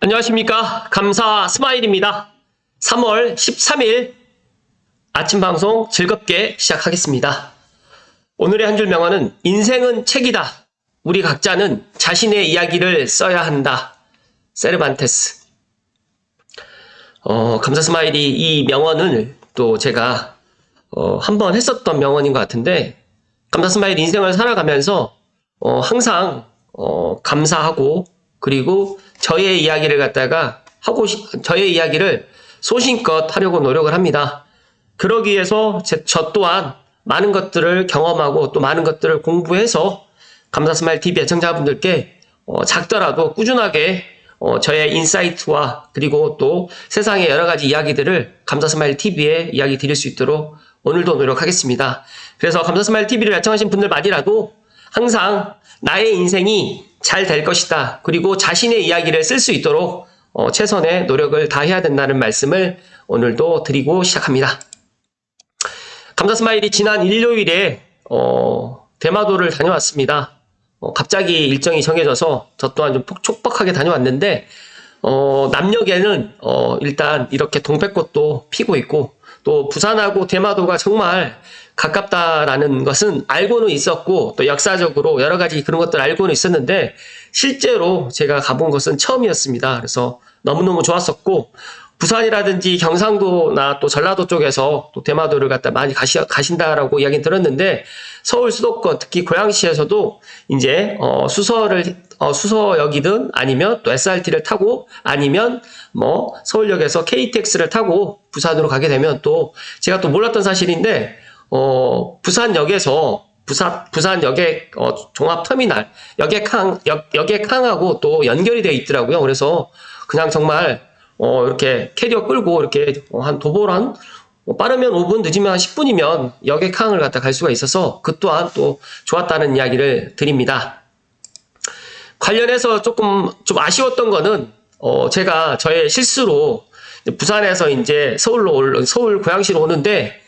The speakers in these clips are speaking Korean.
안녕하십니까. 감사 스마일입니다. 3월 13일 아침 방송 즐겁게 시작하겠습니다. 오늘의 한 줄 명언은 인생은 책이다. 우리 각자는 자신의 이야기를 써야 한다. 세르반테스. 감사 스마일이 이 명언을 또 제가 한번 했었던 명언인 것 같은데, 감사 스마일 인생을 살아가면서 항상 감사하고, 그리고 저의 이야기를 갖다가 저의 이야기를 소신껏 하려고 노력을 합니다. 그러기 위해서 저 또한 많은 것들을 경험하고 또 많은 것들을 공부해서 감사 스마일 TV 애청자분들께 작더라도 꾸준하게 저의 인사이트와 그리고 또 세상의 여러 가지 이야기들을 감사 스마일 TV에 이야기 드릴 수 있도록 오늘도 노력하겠습니다. 그래서 감사 스마일 TV를 애청하신 분들만이라도 항상 나의 인생이 잘 될 것이다. 그리고 자신의 이야기를 쓸 수 있도록 최선의 노력을 다해야 된다는 말씀을 오늘도 드리고 시작합니다. 감사 스마일이 지난 일요일에 대마도를 다녀왔습니다. 갑자기 일정이 정해져서 저 또한 좀 촉박하게 다녀왔는데 남녘에는 일단 이렇게 동백꽃도 피고 있고 또 부산하고 대마도가 정말 가깝다라는 것은 알고는 있었고 또 역사적으로 여러 가지 그런 것들 알고는 있었는데 실제로 제가 가본 것은 처음이었습니다. 그래서 너무너무 좋았었고 부산이라든지 경상도나 또 전라도 쪽에서 또 대마도를 갖다 많이 가신다라고 이야기는 들었는데 서울 수도권 특히 고양시에서도 이제 수서역이든 아니면 또 SRT를 타고 아니면 뭐 서울역에서 KTX를 타고 부산으로 가게 되면 또 제가 또 몰랐던 사실인데 부산역에서 부산역의 종합터미널 여객항하고 또 연결이 되어 있더라고요. 그래서 그냥 정말 이렇게 캐리어 끌고 이렇게 한 도보로 빠르면 5분 늦으면 한 10분이면 여객항을 갖다 갈 수가 있어서 그 또한 또 좋았다는 이야기를 드립니다. 관련해서 좀 아쉬웠던 거는 제가 저의 실수로 부산에서 이제 서울 고양시로 오는데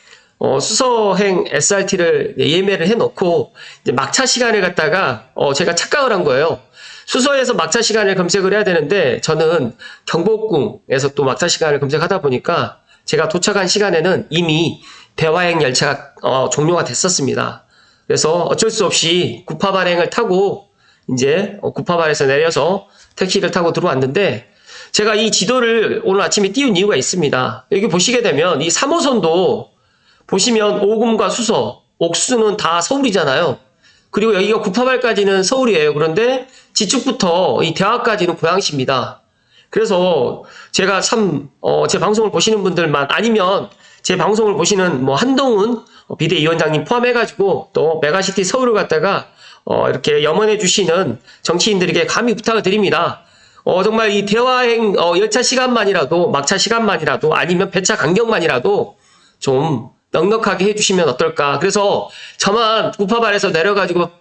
수서행 SRT를 예매를 해놓고 이제 막차 시간을 갖다가 제가 착각을 한 거예요. 수서에서 막차 시간을 검색을 해야 되는데 저는 경복궁에서 또 막차 시간을 검색하다 보니까 제가 도착한 시간에는 이미 대화행 열차가 종료가 됐었습니다. 그래서 어쩔 수 없이 구파발행을 타고 이제 구파발에서 내려서 택시를 타고 들어왔는데 제가 이 지도를 오늘 아침에 띄운 이유가 있습니다. 여기 보시게 되면 이 3호선도 보시면 오금과 수서, 옥수는 다 서울이잖아요. 그리고 여기가 구파발까지는 서울이에요. 그런데 지축부터 이 대화까지는 고양시입니다. 그래서 제가 참 제 방송을 보시는 분들만 아니면 제 방송을 보시는 뭐 한동훈 비대위원장님 포함해가지고 또 메가시티 서울을 갖다가 이렇게 염원해 주시는 정치인들에게 감히 부탁을 드립니다. 정말 이 대화행 열차 시간만이라도 막차 시간만이라도 아니면 배차 간격만이라도 좀 넉넉하게 해주시면 어떨까. 그래서 저만 구파발에서 내려가지고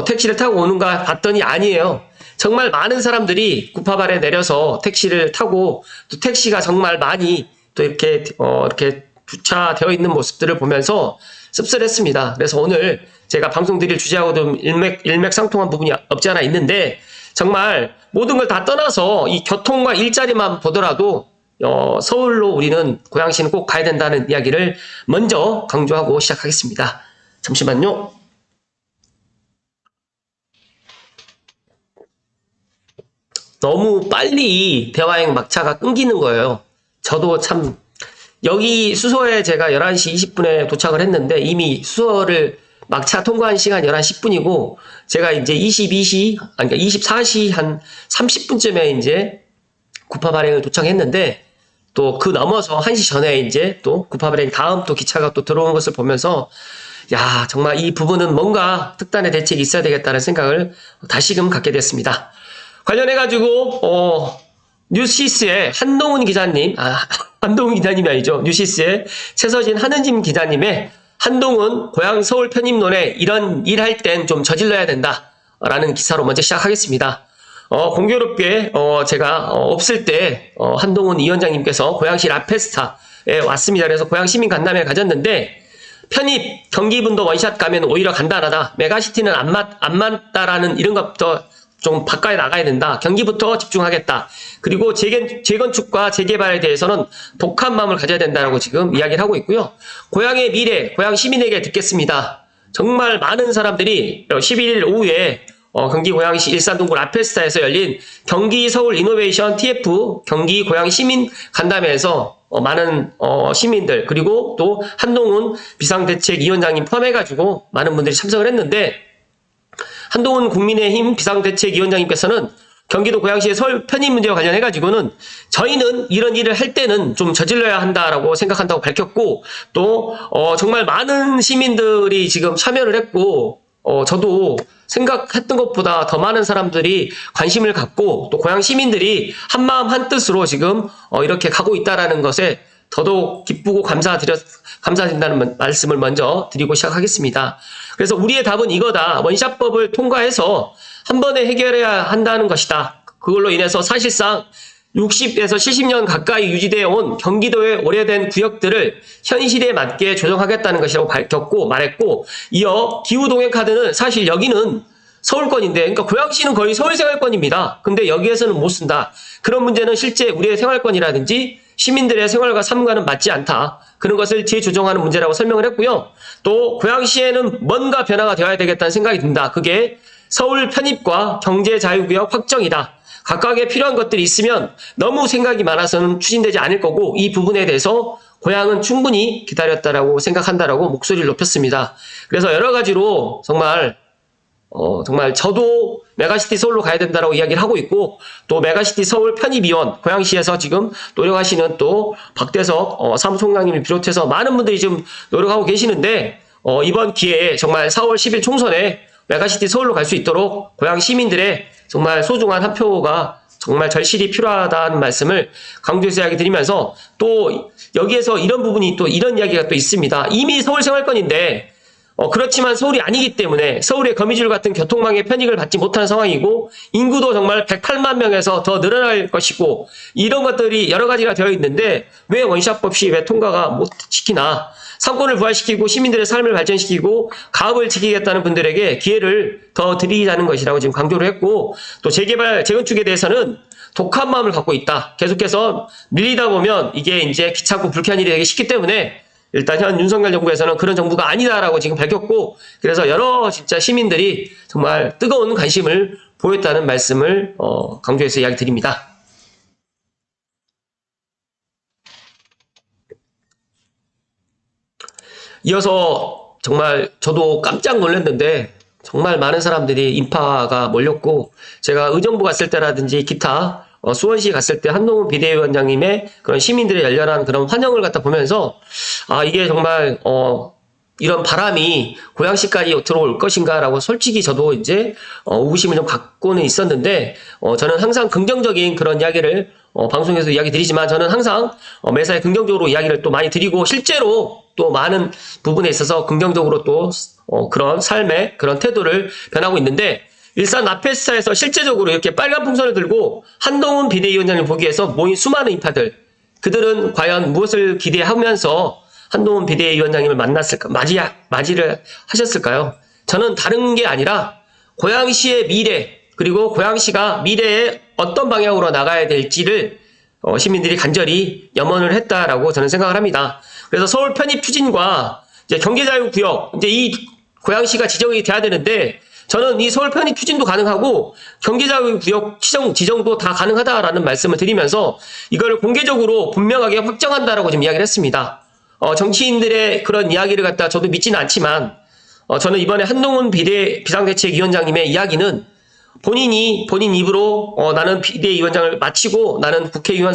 택시를 타고 오는가 봤더니 아니에요. 정말 많은 사람들이 구파발에 내려서 택시를 타고 또 택시가 정말 많이 또 이렇게 주차되어 있는 모습들을 보면서 씁쓸했습니다. 그래서 오늘 제가 방송 드릴 주제하고 좀 일맥상통한 부분이 없지 않아 있는데 정말 모든 걸 다 떠나서 이 교통과 일자리만 보더라도 서울로 우리는 고양시는 꼭 가야 된다는 이야기를 먼저 강조하고 시작하겠습니다. 잠시만요. 너무 빨리 대화행 막차가 끊기는 거예요. 저도 참 여기 수서에 제가 11시 20분에 도착을 했는데 이미 수서를 막차 통과한 시간 11시 10분이고 제가 이제 24시 한 30분쯤에 이제 구파발행을 도착했는데 또 그 넘어서 1시 전에 이제 또 구파발행 다음 또 기차가 또 들어오는 것을 보면서 야 정말 이 부분은 뭔가 특단의 대책이 있어야 되겠다는 생각을 다시금 갖게 됐습니다. 관련해가지고 뉴시스의 한동훈 기자님 한동훈 기자님이 아니죠. 뉴시스의 최서진 한은진 기자님의 한동훈 고향 서울 편입론에 이런 일 할 땐 좀 저질러야 된다 라는 기사로 먼저 시작하겠습니다. 공교롭게 제가 없을 때 한동훈 위원장님께서 고양시 라페스타에 왔습니다. 그래서 고양 시민 간담회를 가졌는데 편입 경기분도 원샷 가면 오히려 간단하다. 메가시티는 안 맞다라는 이런 것부터 좀 바깥에 나가야 된다. 경기부터 집중하겠다. 그리고 재건축과 재개발에 대해서는 독한 마음을 가져야 된다라고 지금 이야기를 하고 있고요. 고향의 미래, 고향 시민에게 듣겠습니다. 정말 많은 사람들이 11일 오후에 경기 고양시 일산동구 라페스타에서 열린 경기 서울 이노베이션 TF 경기 고양 시민 간담회에서 많은 시민들 그리고 또 한동훈 비상대책위원장님 포함해가지고 많은 분들이 참석을 했는데, 한동훈 국민의힘 비상대책위원장님께서는 경기도 고양시의 서울 편입 문제와 관련해가지고는 저희는 이런 일을 할 때는 좀 저질러야 한다라고 생각한다고 밝혔고, 또 정말 많은 시민들이 지금 참여를 했고, 저도 생각했던 것보다 더 많은 사람들이 관심을 갖고 또 고양 시민들이 한마음 한뜻으로 지금 이렇게 가고 있다라는 것에 더더욱 기쁘고 감사드린다는 말씀을 먼저 드리고 시작하겠습니다. 그래서 우리의 답은 이거다. 원샷법을 통과해서 한 번에 해결해야 한다는 것이다. 그걸로 인해서 사실상 60에서 70년 가까이 유지되어 온 경기도의 오래된 구역들을 현실에 맞게 조정하겠다는 것이라고 밝혔고 말했고, 이어 기후동행카드는 사실 여기는 서울권인데, 그러니까 고양시는 거의 서울생활권입니다. 근데 여기에서는 못 쓴다. 그런 문제는 실제 우리의 생활권이라든지 시민들의 생활과 삶과는 맞지 않다. 그런 것을 재조정하는 문제라고 설명을 했고요. 또 고양시에는 뭔가 변화가 되어야 되겠다는 생각이 든다. 그게 서울 편입과 경제자유구역 확정이다. 각각의 필요한 것들이 있으면 너무 생각이 많아서는 추진되지 않을 거고, 이 부분에 대해서 고향은 충분히 기다렸다라고 생각한다라고 목소리를 높였습니다. 그래서 여러 가지로 정말 저도 메가시티 서울로 가야 된다라고 이야기를 하고 있고, 또 메가시티 서울 편입위원 고양시에서 지금 노력하시는 또 박대석 사무총장님을 비롯해서 많은 분들이 지금 노력하고 계시는데, 이번 기회에 정말 4월 10일 총선에 메가시티 서울로 갈 수 있도록 고양 시민들의 정말 소중한 한 표가 정말 절실히 필요하다는 말씀을 강조해서 이야기 드리면서, 또 여기에서 이런 부분이 또 이런 이야기가 또 있습니다. 이미 서울 생활권인데 그렇지만 서울이 아니기 때문에 서울의 거미줄 같은 교통망의 편익을 받지 못하는 상황이고, 인구도 정말 108만 명에서 더 늘어날 것이고, 이런 것들이 여러 가지가 되어 있는데 왜 원샷 없이 왜 통과가 못 시키나. 상권을 부활시키고 시민들의 삶을 발전시키고 가업을 지키겠다는 분들에게 기회를 더 드리자는 것이라고 지금 강조를 했고, 또 재개발, 재건축에 대해서는 독한 마음을 갖고 있다. 계속해서 밀리다 보면 이게 이제 귀찮고 불쾌한 일이 되기 쉽기 때문에 일단 현 윤석열 정부에서는 그런 정부가 아니다라고 지금 밝혔고, 그래서 여러 진짜 시민들이 정말 뜨거운 관심을 보였다는 말씀을 강조해서 이야기 드립니다. 이어서 정말 저도 깜짝 놀랐는데 정말 많은 사람들이 인파가 몰렸고, 제가 의정부 갔을 때라든지 기타 수원시 갔을 때 한동훈 비대위원장님의 그런 시민들의 열렬한 그런 환영을 갖다 보면서 이게 정말 이런 바람이 고양시까지 들어올 것인가라고 솔직히 저도 이제 의구심을 좀 갖고는 있었는데, 저는 항상 긍정적인 그런 이야기를 방송에서 이야기 드리지만, 저는 항상 매사에 긍정적으로 이야기를 또 많이 드리고, 실제로 또 많은 부분에 있어서 긍정적으로 또 그런 삶의 그런 태도를 변하고 있는데, 일산 라페스타에서 실제적으로 이렇게 빨간 풍선을 들고 한동훈 비대위원장을 보기 위해서 모인 수많은 인파들, 그들은 과연 무엇을 기대하면서 한동훈 비대위원장님을 만났을까, 맞이를 하셨을까요? 저는 다른 게 아니라 고양시의 미래, 그리고 고양시가 미래에 어떤 방향으로 나가야 될지를 시민들이 간절히 염원을 했다라고 저는 생각을 합니다. 그래서 서울 편입 추진과 이제 경제자유구역, 이제 이 고양시가 지정이 돼야 되는데, 저는 이 서울 편입 추진도 가능하고 경제자유구역 지정도 다 가능하다라는 말씀을 드리면서 이걸 공개적으로 분명하게 확정한다라고 지금 이야기를 했습니다. 정치인들의 그런 이야기를 갖다 저도 믿지는 않지만, 저는 이번에 한동훈 비상대책위원장님의 이야기는 본인 입으로 나는 비대위원장을 마치고 나는 국회의원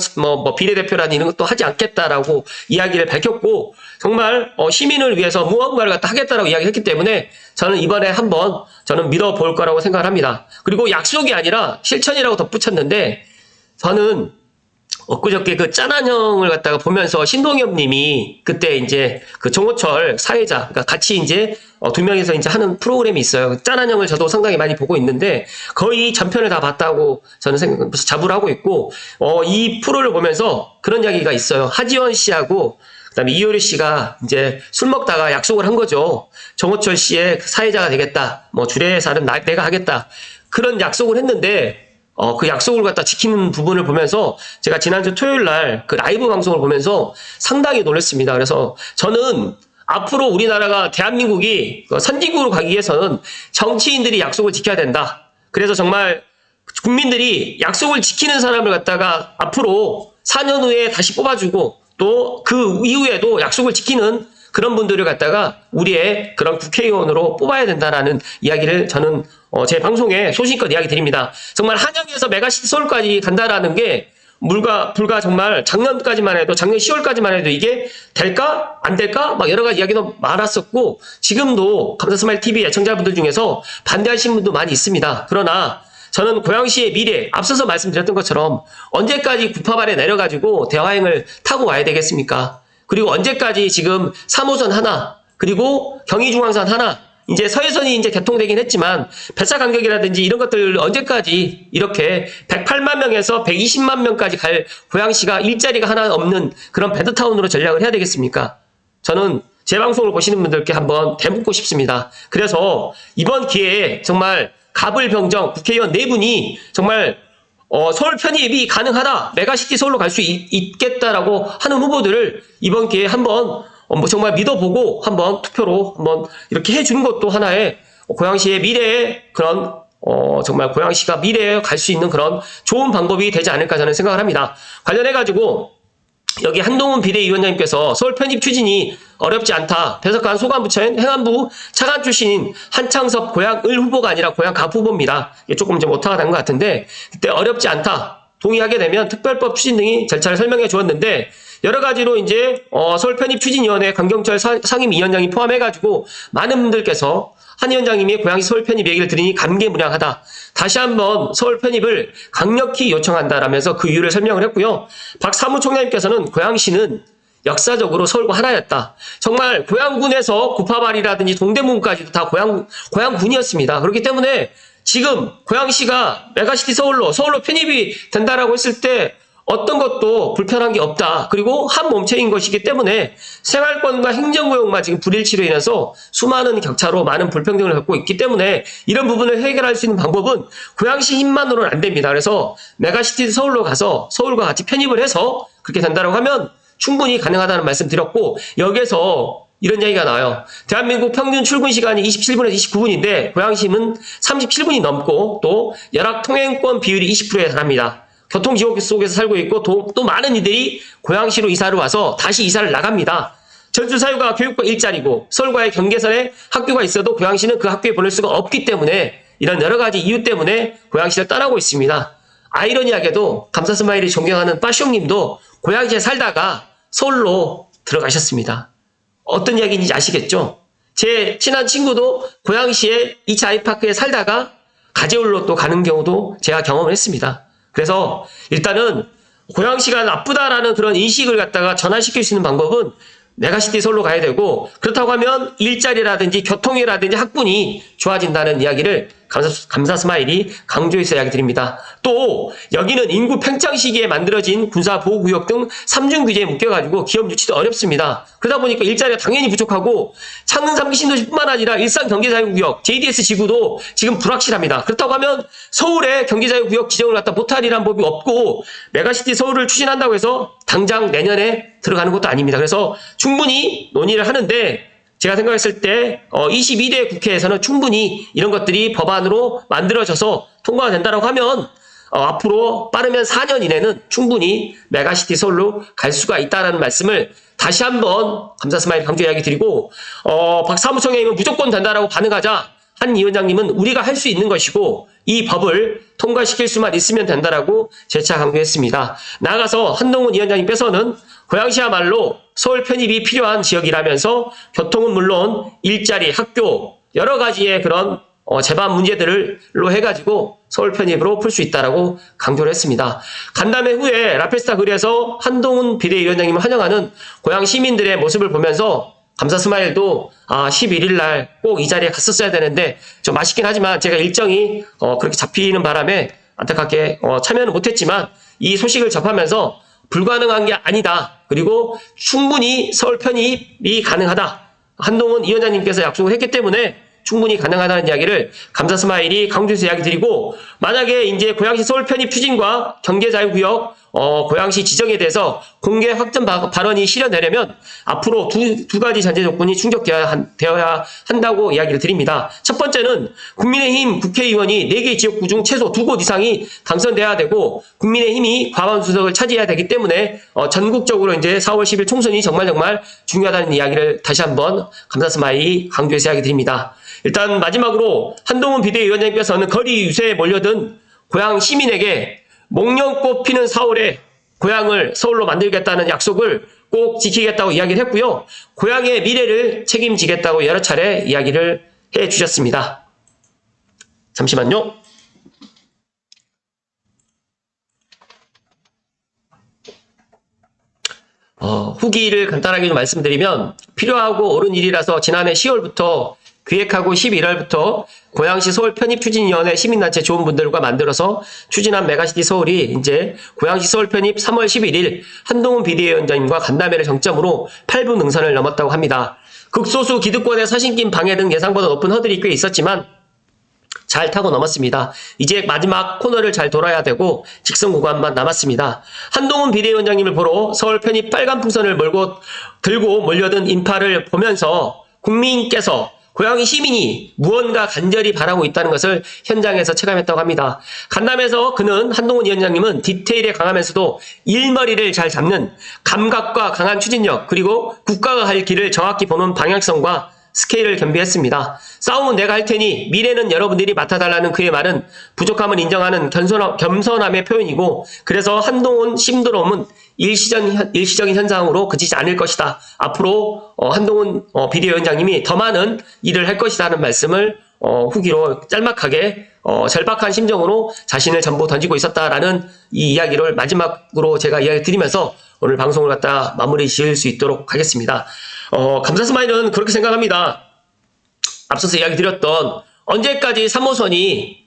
비례대표라는 이런 것도 하지 않겠다라고 이야기를 밝혔고, 정말 시민을 위해서 무언가를 갖다 하겠다라고 이야기했기 때문에 저는 이번에 한번 저는 믿어볼 거라고 생각을 합니다. 그리고 약속이 아니라 실천이라고 덧붙였는데, 저는 엊그저께 그 짠한형을 갖다가 보면서 신동엽 님이 그때 이제 그 정호철 사회자, 그러니까 같이 이제 두 명이서 이제 하는 프로그램이 있어요. 짠한형을 저도 상당히 많이 보고 있는데 거의 전편을 다 봤다고 저는 자부를 하고 있고, 이 프로를 보면서 그런 이야기가 있어요. 하지원 씨하고 그다음에 이효리 씨가 이제 술 먹다가 약속을 한 거죠. 정호철 씨의 사회자가 되겠다. 주례사는 내가 하겠다. 그런 약속을 했는데 그 약속을 갖다 지키는 부분을 보면서 제가 지난주 토요일 날 그 라이브 방송을 보면서 상당히 놀랐습니다. 그래서 저는 앞으로 우리나라가 대한민국이 선진국으로 가기 위해서는 정치인들이 약속을 지켜야 된다. 그래서 정말 국민들이 약속을 지키는 사람을 갖다가 앞으로 4년 후에 다시 뽑아주고 또 그 이후에도 약속을 지키는 그런 분들을 갖다가 우리의 그런 국회의원으로 뽑아야 된다라는 이야기를 저는 제 방송에 소신껏 이야기 드립니다. 정말 한양에서 메가시티 서울까지 간다라는 게 불과 정말 작년까지만 해도 작년 10월까지만 해도 이게 될까 안 될까 막 여러 가지 이야기도 많았었고 지금도 감사스마일 TV 애청자분들 중에서 반대하시는 분도 많이 있습니다. 그러나 저는 고양시의 미래 앞서서 말씀드렸던 것처럼 언제까지 구파발에 내려가지고 대화행을 타고 와야 되겠습니까? 그리고 언제까지 지금 3호선 하나 그리고 경의중앙선 하나 이제 서해선이 이제 개통되긴 했지만 배차 간격이라든지 이런 것들 언제까지 이렇게 108만 명에서 120만 명까지 갈 고양시가 일자리가 하나 없는 그런 베드타운으로 전략을 해야 되겠습니까? 저는 제 방송을 보시는 분들께 한번 대묻고 싶습니다. 그래서 이번 기회에 정말 가불병정 국회의원 4분이 정말 서울 편입이 가능하다. 메가시티 서울로 갈 수 있겠다라고 하는 후보들을 이번 기회에 한번 정말 믿어보고 한번 투표로 한번 이렇게 해주는 것도 하나의 고양시의 미래에 그런 정말 고양시가 미래에 갈 수 있는 그런 좋은 방법이 되지 않을까 저는 생각을 합니다. 관련해가지고 여기 한동훈 비대위원장님께서 서울 편입 추진이 어렵지 않다. 배석한 소관부처인 행안부 차관 출신인 한창섭 고양을 후보가 아니라 고양갑 후보입니다. 이게 조금 좀 오타가 난 것 같은데 그때 어렵지 않다. 동의하게 되면 특별법 추진 등이 절차를 설명해 주었는데 여러 가지로 이제 서울 편입 추진위원회 강경철 상임위원장이 포함해가지고 많은 분들께서 한 위원장님이 고양시 서울 편입 얘기를 들으니 감개무량하다. 다시 한번 서울 편입을 강력히 요청한다라면서 그 이유를 설명을 했고요. 박 사무총장님께서는 고양시는 역사적으로 서울과 하나였다. 정말 고양군에서 구파발이라든지 동대문까지도 다 고양군이었습니다. 그렇기 때문에 지금 고양시가 메가시티 서울로 편입이 된다라고 했을 때 어떤 것도 불편한 게 없다. 그리고 한 몸체인 것이기 때문에 생활권과 행정고용만 지금 불일치로 인해서 수많은 격차로 많은 불평등을 겪고 있기 때문에 이런 부분을 해결할 수 있는 방법은 고양시 힘만으로는 안 됩니다. 그래서 메가시티 서울로 가서 서울과 같이 편입을 해서 그렇게 된다고 하면 충분히 가능하다는 말씀 드렸고 여기에서 이런 얘기가 나와요. 대한민국 평균 출근 시간이 27분에서 29분인데 고양시는 37분이 넘고 또 열악 통행권 비율이 20%에 달합니다. 교통지옥 속에서 살고 있고 또 많은 이들이 고양시로 이사를 와서 다시 이사를 나갑니다. 전주 사유가 교육과 일자리고 서울과의 경계선에 학교가 있어도 고양시는 그 학교에 보낼 수가 없기 때문에 이런 여러 가지 이유 때문에 고양시를 떠나고 있습니다. 아이러니하게도 감사스마일이 존경하는 빠숑님도 고양시에 살다가 서울로 들어가셨습니다. 어떤 이야기인지 아시겠죠? 제 친한 친구도 고양시에 2차 아이파크에 살다가 가재울로 또 가는 경우도 제가 경험을 했습니다. 그래서 일단은 고양시가 나쁘다라는 그런 인식을 갖다가 전환시킬 수 있는 방법은 메가시티 서울로 가야 되고 그렇다고 하면 일자리라든지 교통이라든지 학군이 좋아진다는 이야기를 감사스마일이 강조해서 이야기 드립니다. 또 여기는 인구 팽창 시기에 만들어진 군사보호구역 등 3중 규제에 묶여가지고 기업 유치도 어렵습니다. 그러다 보니까 일자리가 당연히 부족하고 창릉 3기 신도시뿐만 아니라 일산 경제자유구역 JDS 지구도 지금 불확실합니다. 그렇다고 하면 서울에 경제자유구역 지정을 갖다 못하리란 법이 없고 메가시티 서울을 추진한다고 해서 당장 내년에 들어가는 것도 아닙니다. 그래서 충분히 논의를 하는데 제가 생각했을 때 22대 국회에서는 충분히 이런 것들이 법안으로 만들어져서 통과가 된다고 하면 앞으로 빠르면 4년 이내는 충분히 메가시티 서울로 갈 수가 있다는 말씀을 다시 한번 감사스마일 강조 이야기 드리고 박 사무총장님은 무조건 된다라고 반응하자 한 위원장님은 우리가 할 수 있는 것이고 이 법을 통과시킬 수만 있으면 된다라고 재차 강조했습니다. 나아가서 한동훈 위원장님께서는 고양시야말로 서울 편입이 필요한 지역이라면서 교통은 물론 일자리, 학교 여러 가지의 그런 제반 문제들로 해가지고 서울 편입으로 풀 수 있다라고 강조를 했습니다. 간담회 후에 라페스타 글에서 한동훈 비대위원장님을 환영하는 고양 시민들의 모습을 보면서 감사스마일도 11일 날 꼭 이 자리에 갔었어야 되는데 좀 아쉽긴 하지만 제가 일정이 그렇게 잡히는 바람에 안타깝게 참여는 못했지만 이 소식을 접하면서 불가능한 게 아니다. 그리고 충분히 서울 편입이 가능하다. 한동훈 위원장님께서 약속을 했기 때문에 충분히 가능하다는 이야기를 감사 스마일이 강조해서 이야기 드리고, 만약에 이제 고양시 서울 편입 추진과 경제자유구역 고양시 지정에 대해서 공개 확정 발언이 실현되려면 앞으로 두 가지 전제 조건이 충족되어야 한다고 이야기를 드립니다. 첫 번째는 국민의힘 국회의원이 4개 지역구 중 최소 2곳 이상이 당선돼야 되고, 국민의힘이 과반수석을 차지해야 되기 때문에 전국적으로 이제 4월 10일 총선이 정말 중요하다는 이야기를 다시 한번 감사 스마일이 강조해서 이야기 드립니다. 일단 마지막으로 한동훈 비대위원장님께서는 거리 유세에 몰려든 고양 시민에게 목련꽃 피는 4월에 고향을 서울로 만들겠다는 약속을 꼭 지키겠다고 이야기를 했고요. 고향의 미래를 책임지겠다고 여러 차례 이야기를 해주셨습니다. 잠시만요. 후기를 간단하게 좀 말씀드리면, 필요하고 옳은 일이라서 지난해 10월부터 기획하고 11월부터 고양시 서울 편입추진위원회 시민단체 좋은 분들과 만들어서 추진한 메가시티 서울이 이제 고양시 서울 편입 3월 11일 한동훈 비대위원장님과 간담회를 정점으로 8분 능선을 넘었다고 합니다. 극소수 기득권의 사신김 방해 등 예상보다 높은 허들이 꽤 있었지만 잘 타고 넘었습니다. 이제 마지막 코너를 잘 돌아야 되고 직선 구간만 남았습니다. 한동훈 비대위원장님을 보러 서울 편입 빨간 풍선을 들고 몰려든 인파를 보면서 국민께서 고양시 시민이 무언가 간절히 바라고 있다는 것을 현장에서 체감했다고 합니다. 간담회에서 그는 한동훈 위원장님은 디테일에 강하면서도 일머리를 잘 잡는 감각과 강한 추진력, 그리고 국가가 할 길을 정확히 보는 방향성과 스케일을 겸비했습니다. 싸움은 내가 할 테니 미래는 여러분들이 맡아달라는 그의 말은 부족함을 인정하는 겸손함의 표현이고, 그래서 한동훈 심드롬은 일시적인 현상으로 그치지 않을 것이다. 앞으로 한동훈 비대위원장님이 더 많은 일을 할 것이다 하는 말씀을 후기로 짤막하게 절박한 심정으로 자신을 전부 던지고 있었다라는 이 이야기를 마지막으로 제가 이야기 드리면서 오늘 방송을 갖다 마무리 지을 수 있도록 하겠습니다. 감사 스마일은 그렇게 생각합니다. 앞서서 이야기 드렸던 언제까지 3호선이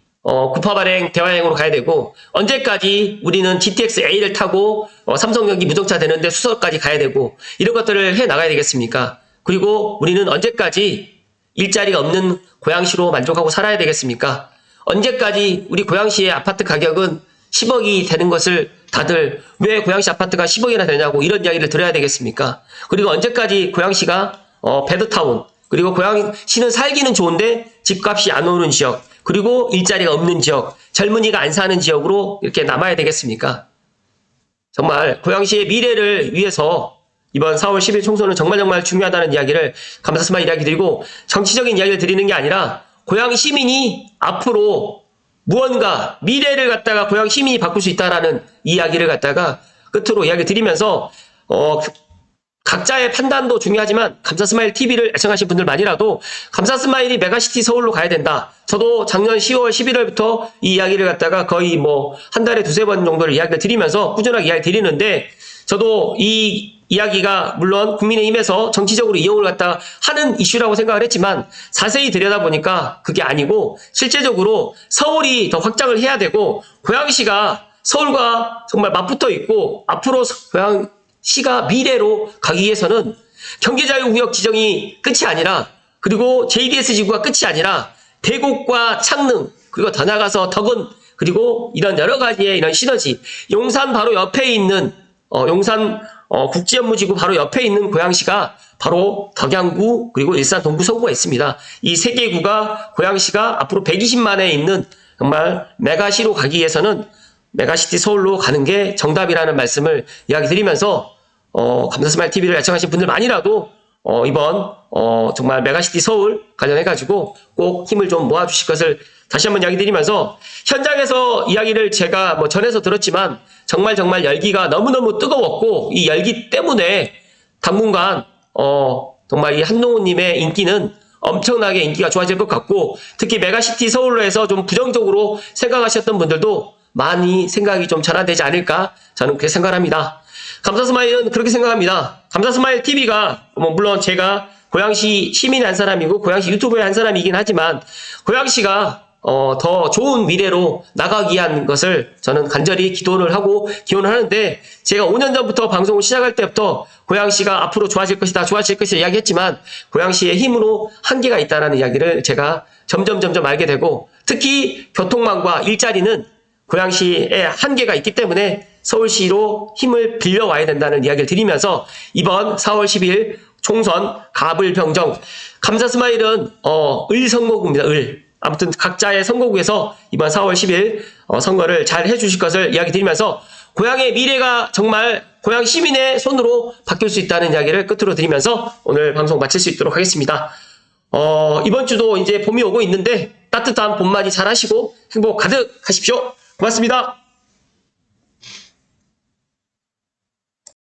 구파 발행 대화행으로 가야 되고, 언제까지 우리는 GTX-A를 타고 삼성역이 무정차 되는데 수서까지 가야 되고, 이런 것들을 해 나가야 되겠습니까? 그리고 우리는 언제까지 일자리가 없는 고양시로 만족하고 살아야 되겠습니까? 언제까지 우리 고양시의 아파트 가격은 10억이 되는 것을 다들 왜 고양시 아파트가 10억이나 되냐고 이런 이야기를 들어야 되겠습니까? 그리고 언제까지 고양시가 배드타운, 그리고 고양시는 살기는 좋은데 집값이 안 오르는 지역, 그리고 일자리가 없는 지역, 젊은이가 안 사는 지역으로 이렇게 남아야 되겠습니까? 정말 고양시의 미래를 위해서 이번 4월 10일 총선은 정말 중요하다는 이야기를 감사 스마일 이야기 드리고, 정치적인 이야기를 드리는 게 아니라 고양 시민이 앞으로 무언가 미래를 갖다가 고양 시민이 바꿀 수 있다라는 이야기를 갖다가 끝으로 이야기 드리면서 각자의 판단도 중요하지만 감사 스마일 TV를 애청하신 분들만이라도 감사 스마일이 메가시티 서울로 가야 된다. 저도 작년 10월 11월부터 이 이야기를 갖다가 거의 한 달에 2-3번 정도를 이야기를 드리면서 꾸준하게 이야기 드리는데, 저도 이 이야기가 물론 국민의힘에서 정치적으로 이용을 갖다 하는 이슈라고 생각을 했지만 자세히 들여다보니까 그게 아니고, 실제적으로 서울이 더 확장을 해야 되고 고양시가 서울과 정말 맞붙어 있고, 앞으로 고양시가 미래로 가기 위해서는 경제자유구역 지정이 끝이 아니라, 그리고 JDS 지구가 끝이 아니라 대곡과 창릉, 그리고 더 나가서 덕은, 그리고 이런 여러 가지의 이런 시너지, 용산 바로 옆에 있는 용산 국제업무지구 바로 옆에 있는 고양시가 바로 덕양구, 그리고 일산 동구 서구가 있습니다. 이 세 개 구가 고양시가 앞으로 120만에 있는 정말 메가시로 가기 위해서는 메가시티 서울로 가는 게 정답이라는 말씀을 이야기 드리면서 감사 스마일 TV를 애청하신 분들만이라도 이번 정말 메가시티 서울 관련해가지고 꼭 힘을 좀 모아주실 것을 다시 한번 이야기 드리면서, 현장에서 이야기를 제가 전해서 들었지만 정말 열기가 너무너무 뜨거웠고, 이 열기 때문에 당분간 정말 이 한동훈님의 인기는 엄청나게 인기가 좋아질 것 같고, 특히 메가시티 서울로 해서 좀 부정적으로 생각하셨던 분들도 많이 생각이 좀 전환되지 않을까, 저는 그렇게 생각합니다. 감사 스마일은 그렇게 생각합니다. 감사 스마일 TV가 물론 제가 고양시 시민의 한 사람이고 고양시 유튜버의 한 사람이긴 하지만, 고양시가 더 좋은 미래로 나가기 위한 것을 저는 간절히 기도를 하고 기원을 하는데, 제가 5년 전부터 방송을 시작할 때부터 고양시가 앞으로 좋아질 것이다, 좋아질 것이다 이야기했지만, 고양시의 힘으로 한계가 있다는 이야기를 제가 점점 알게 되고, 특히 교통망과 일자리는 고양시에 한계가 있기 때문에 서울시로 힘을 빌려와야 된다는 이야기를 드리면서, 이번 4월 10일 총선 가불병정, 감사스마일은 을 선거구입니다. 아무튼 각자의 선거구에서 이번 4월 10일 선거를 잘 해주실 것을 이야기 드리면서, 고향의 미래가 정말 고향 시민의 손으로 바뀔 수 있다는 이야기를 끝으로 드리면서 오늘 방송 마칠 수 있도록 하겠습니다. 이번 주도 이제 봄이 오고 있는데 따뜻한 봄맞이 잘 하시고 행복 가득 하십시오. 고맙습니다.